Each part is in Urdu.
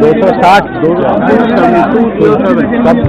260।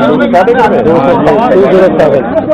207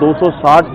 260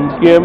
MQM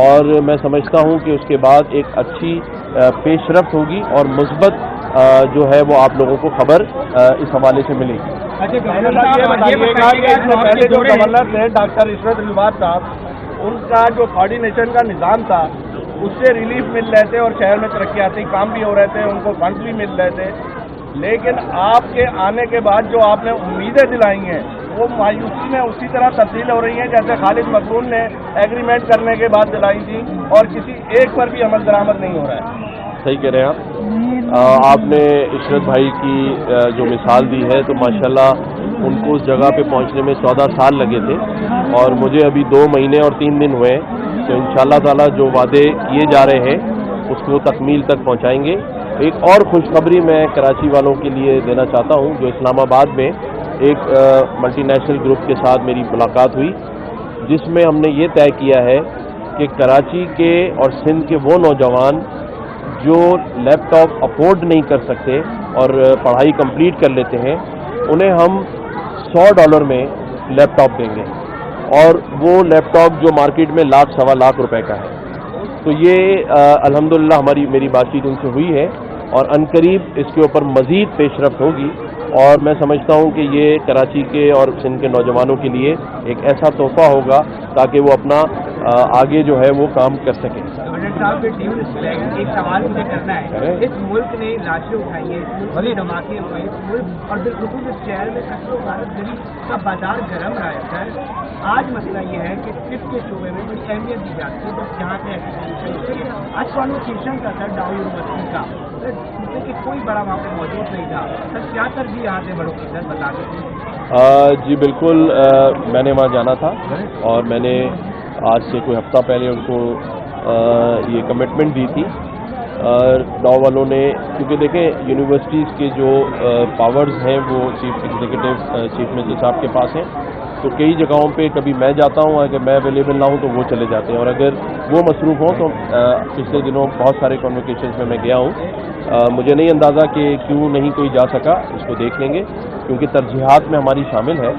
اور میں سمجھتا ہوں کہ اس کے بعد ایک اچھی پیش رفت ہوگی اور مثبت جو ہے وہ آپ لوگوں کو خبر اس حوالے سے ملے گی. پہلے جو گورنر تھے ڈاکٹر عشرت الباز صاحب، ان کا جو کوآرڈینیشن کا نظام تھا اس سے ریلیف مل رہے تھے اور شہر میں ترقیاتی کام بھی ہو رہے تھے، ان کو فنڈ بھی مل رہے تھے. لیکن آپ کے آنے کے بعد جو آپ نے امیدیں دلائی ہیں وہ مایوسی میں اسی طرح تبدیل ہو رہی ہیں جیسے خالد مخدوم نے ایگریمنٹ کرنے کے بعد دلائی تھی، اور کسی ایک پر بھی عمل درآمد نہیں ہو رہا ہے. صحیح کہہ رہے ہیں آپ نے عشرت بھائی کی جو مثال دی ہے تو ماشاءاللہ ان کو اس جگہ پہ پہنچنے میں 14 سال لگے تھے اور مجھے ابھی 2 مہینے اور 3 دن ہوئے ہیں. تو انشاءاللہ تعالی جو وعدے کیے جا رہے ہیں اس کو تکمیل تک پہنچائیں گے. ایک اور خوشخبری میں کراچی والوں کے لیے دینا چاہتا ہوں. جو اسلام آباد میں ایک ملٹی نیشنل گروپ کے ساتھ میری ملاقات ہوئی جس میں ہم نے یہ طے کیا ہے کہ کراچی کے اور سندھ کے وہ نوجوان جو لیپ ٹاپ افورڈ نہیں کر سکتے اور پڑھائی کمپلیٹ کر لیتے ہیں انہیں ہم $100 میں لیپ ٹاپ دیں گے، اور وہ لیپ ٹاپ جو مارکیٹ میں $1 سوا لاکھ کا ہے. تو یہ الحمدللہ میری بات چیت ان سے ہوئی ہے اور عنقریب اس کے اوپر مزید پیش رفت ہوگی، اور میں سمجھتا ہوں کہ یہ کراچی کے اور سندھ کے نوجوانوں کے لیے ایک ایسا تحفہ ہوگا تاکہ وہ اپنا آگے جو ہے وہ کام کر سکیں. گورنر صاحب ایک سوال مجھے کرنا ہے. اس ملک نے لاشیں اٹھائی ہیں، بڑے دھماکے ہوئے اس ملک، اور بالخصوص اس شہر میں قتل و غارت گری کا بازار گرم رہا ہے. آج مسئلہ یہ ہے کہ طب کے شعبے میں بڑی اہمیت دی جاتی ہے، بس جہاں سے ایسی آج کانوکیشن کا تھا ڈاؤ یونیورسٹی کا، کہ کوئی بڑا وہاں پہ موجود نہیں تھا. سر کیا ترجیح یہاں سے بڑوں کی سر بتا دیں. جی بالکل، میں نے وہاں جانا تھا اور میں نے آج سے کوئی ہفتہ پہلے ان کو یہ کمٹمنٹ دی تھی. ڈاؤ والوں نے، کیونکہ دیکھیں یونیورسٹیز کے جو پاورز ہیں وہ چیف ایگزیکٹو چیف منسٹر صاحب کے پاس ہیں. تو کئی جگہوں پہ کبھی میں جاتا ہوں، اگر میں اویلیبل نہ ہوں تو وہ چلے جاتے ہیں، اور اگر وہ مصروف ہوں تو پچھلے دنوں بہت سارے کنوکیشنز میں گیا ہوں. مجھے نہیں اندازہ کہ کیوں نہیں کوئی جا سکا، اس کو دیکھ لیں گے کیونکہ ترجیحات میں ہماری شامل ہے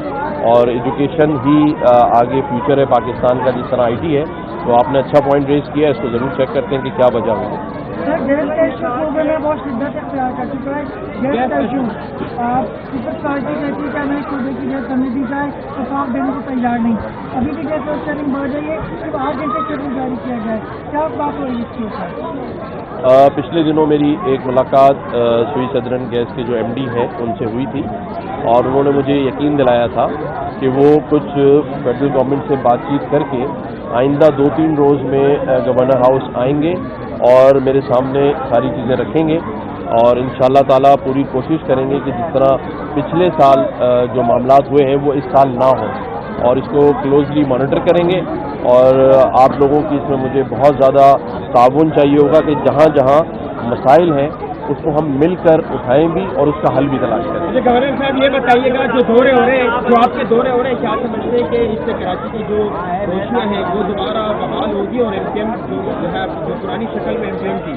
اور ایجوکیشن ہی آگے فیوچر ہے پاکستان کا، جس طرح آئی ٹی ہے. تو آپ نے اچھا پوائنٹ ریز کیا ہے، اس کو ضرور چیک کرتے ہیں کہ کیا وجہ ہوئی. گیس کا ایشو میں بہت شدت اختیار کر چکا ہے. گیس کا ایشو پیپلز پارٹی کہتی ہے کہ ہمیں صوبے کی گیس ہمیں دی جائے تو صاف دینے کو تیار نہیں. ابھی بھی گیس شیئرنگ بڑھ رہی ہے، صرف 8 گھنٹے شیڈول جاری کیا جائے. کیا بات ہو رہی ہے اس کے اوپر؟ پچھلے دنوں میری ایک ملاقات سوئی سدرن گیس کے جو ایم ڈی ہیں ان سے ہوئی تھی، اور انہوں نے مجھے یقین دلایا تھا کہ وہ کچھ فیڈرل گورنمنٹ سے بات چیت کر کے آئندہ 2-3 روز میں گورنر ہاؤس آئیں گے اور میرے سامنے ساری چیزیں رکھیں گے، اور انشاءاللہ تعالیٰ پوری کوشش کریں گے کہ جس طرح پچھلے سال جو معاملات ہوئے ہیں وہ اس سال نہ ہوں، اور اس کو کلوزلی مانیٹر کریں گے. اور آپ لوگوں کی اس میں مجھے بہت زیادہ تعاون چاہیے ہوگا کہ جہاں جہاں مسائل ہیں اس کو ہم مل کر اٹھائیں بھی اور اس کا حل بھی تلاش کریں. گورنر صاحب یہ بتائیے گا، جو دورے ہو رہے ہیں، جو آپ کے دورے ہو رہے ہیں، کیا سمجھتے ہیں کہ اس سے کراچی کی جو روشنیاں ہیں وہ دوبارہ بحال ہوگی اور ایم پی ایم جو ہے جو پرانی شکل میں ایم پی ایم تھی،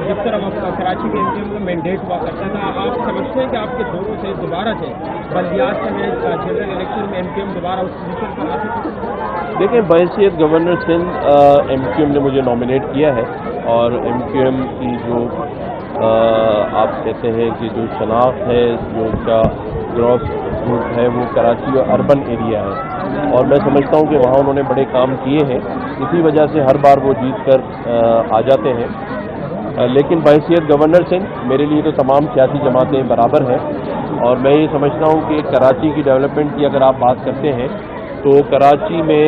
جس طرح کراچی کے ایم پی ایم کا مینڈیٹ ہوا کرتا تھا، آپ سمجھتے ہیں کہ آپ کے دوروں سے دوبارہ سے بلدیات سمیت جنرل الیکشن میں ایم پی ایم دوبارہ اس پوزیشن پر آ سکتے ہیں؟ دیکھیں، بحیثیت governor Sindh M Q M نے مجھے نامینیٹ کیا ہے، اور ایم کیو ایم کی جو آپ کہتے ہیں کہ جو شناخت ہے، جو ان کا گراس روٹ ہے وہ کراچی اور اربن ایریا ہے، اور میں سمجھتا ہوں کہ وہاں انہوں نے بڑے کام کیے ہیں، اسی وجہ سے ہر بار وہ جیت کر آ جاتے ہیں. لیکن بحیثیت گورنر سندھ میرے لیے تو تمام سیاسی جماعتیں برابر ہیں، اور میں یہ سمجھتا ہوں کہ کراچی کی ڈیولپمنٹ کی اگر آپ بات کرتے ہیں تو کراچی میں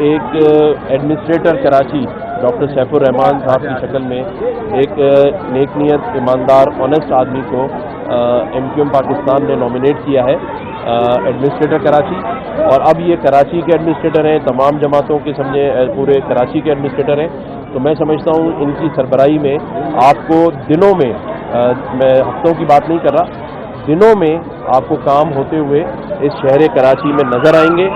ایک ایڈمنسٹریٹر کراچی ڈاکٹر سیف الرحمان صاحب کی شکل میں ایک نیک نیت، ایماندار، آنیسٹ آدمی کو ایم کیو ایم پاکستان نے نامینیٹ کیا ہے ایڈمنسٹریٹر کراچی، اور اب یہ کراچی کے ایڈمنسٹریٹر ہیں، تمام جماعتوں کے سمجھے پورے کراچی کے ایڈمنسٹریٹر ہیں. تو میں سمجھتا ہوں ان کی سربراہی میں آپ کو دنوں میں، میں ہفتوں کی بات نہیں کر رہا، دنوں میں آپ کو کام ہوتے ہوئے اس شہر کراچی میں نظر آئیں گے.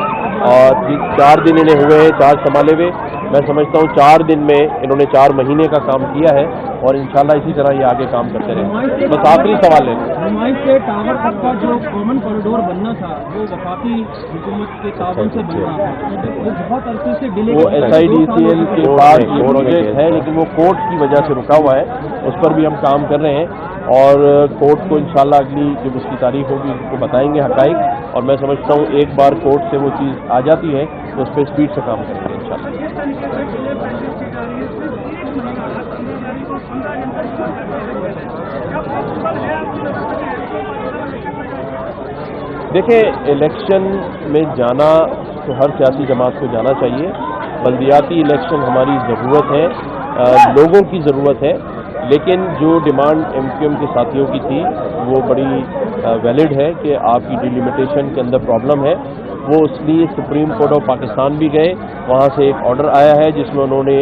اور 4 دن انہیں ہوئے ہیں چارج سنبھالے ہوئے، میں سمجھتا ہوں 4 دن میں انہوں نے 4 مہینے کا کام کیا ہے اور انشاءاللہ اسی طرح یہ آگے کام کرتے رہیں. بس آخری سوال ہے نمائش سے ٹاور تک کا جو کامن کوریڈور بننا تھا وہ وفاقی حکومت کے تعاون سے بن رہا تھا, وہ بہت عرصے سے ڈیلے. وہ SIDCL کے بعد یہ پروجیکٹ ہے لیکن وہ کورٹ کی وجہ سے رکا ہوا ہے, اس پر بھی ہم کام کر رہے ہیں اور کورٹ کو انشاءاللہ اگلی جب اس کی تاریخ ہوگی اس کو بتائیں گے حقائق, اور میں سمجھتا ہوں ایک بار کورٹ سے وہ چیز آ جاتی ہے تو اس پہ اسپیڈ سے کام کریں گے انشاءاللہ. دیکھیں الیکشن میں جانا تو ہر سیاسی جماعت کو جانا چاہیے. بلدیاتی الیکشن ہماری ضرورت ہے, لوگوں کی ضرورت ہے, لیکن جو ڈیمانڈ MQM کے ساتھیوں کی تھی وہ بڑی ویلڈ ہے کہ آپ کی ڈیلیمیٹیشن کے اندر پرابلم ہے. وہ اس لیے سپریم کورٹ آف پاکستان بھی گئے, وہاں سے ایک آرڈر آیا ہے جس میں انہوں نے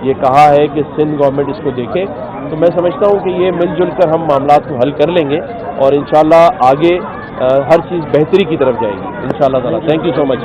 یہ کہا ہے کہ سندھ گورنمنٹ اس کو دیکھے. تو میں سمجھتا ہوں کہ یہ مل جل کر ہم معاملات کو حل کر لیں گے اور انشاءاللہ آگے ہر چیز بہتری کی طرف جائے گی انشاءاللہ تعالیٰ. Thank you so much.